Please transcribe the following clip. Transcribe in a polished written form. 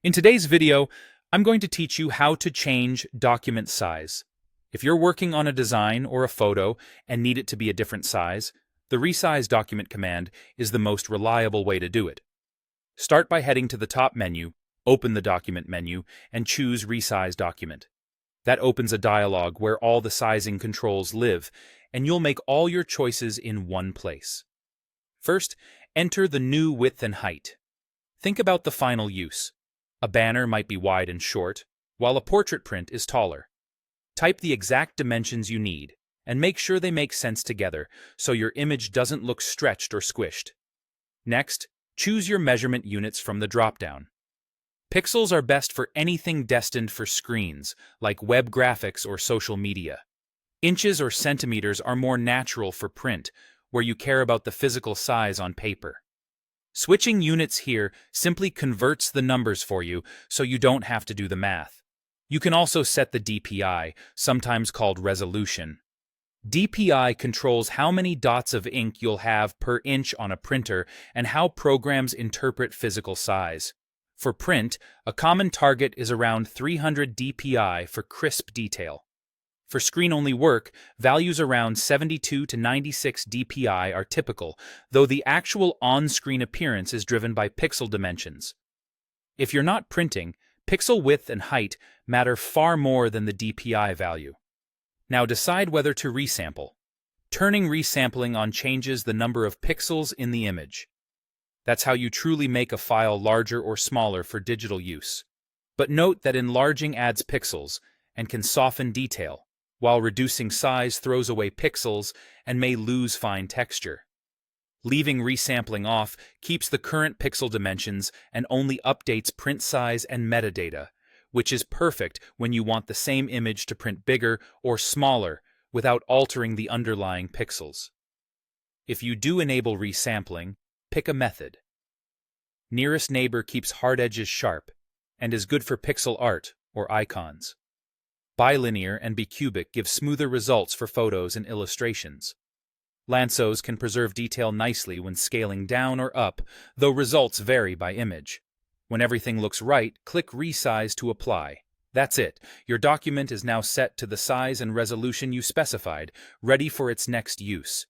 In today's video, I'm going to teach you how to change document size. If you're working on a design or a photo and need it to be a different size, the resize document command is the most reliable way to do it. Start by heading to the top menu, open the document menu, and choose Resize Document. That opens a dialog where all the sizing controls live, and you'll make all your choices in one place. First, enter the new width and height. Think about the final use. A banner might be wide and short, while a portrait print is taller. Type the exact dimensions you need, and make sure they make sense together so your image doesn't look stretched or squished. Next, choose your measurement units from the drop-down. Pixels are best for anything destined for screens, like web graphics or social media. Inches or centimeters are more natural for print, where you care about the physical size on paper. Switching units here simply converts the numbers for you, so you don't have to do the math. You can also set the DPI, sometimes called resolution. DPI controls how many dots of ink you'll have per inch on a printer and how programs interpret physical size. For print, a common target is around 300 DPI for crisp detail. For screen-only work, values around 72 to 96 DPI are typical, though the actual on-screen appearance is driven by pixel dimensions. If you're not printing, pixel width and height matter far more than the DPI value. Now decide whether to resample. Turning resampling on changes the number of pixels in the image. That's how you truly make a file larger or smaller for digital use. But note that enlarging adds pixels and can soften detail, while reducing size throws away pixels and may lose fine texture. Leaving resampling off keeps the current pixel dimensions and only updates print size and metadata, which is perfect when you want the same image to print bigger or smaller without altering the underlying pixels. If you do enable resampling, pick a method. Nearest neighbor keeps hard edges sharp and is good for pixel art or icons. Bilinear and bicubic give smoother results for photos and illustrations. Lanços can preserve detail nicely when scaling down or up, though results vary by image. When everything looks right, click Resize to apply. That's it. Your document is now set to the size and resolution you specified, ready for its next use.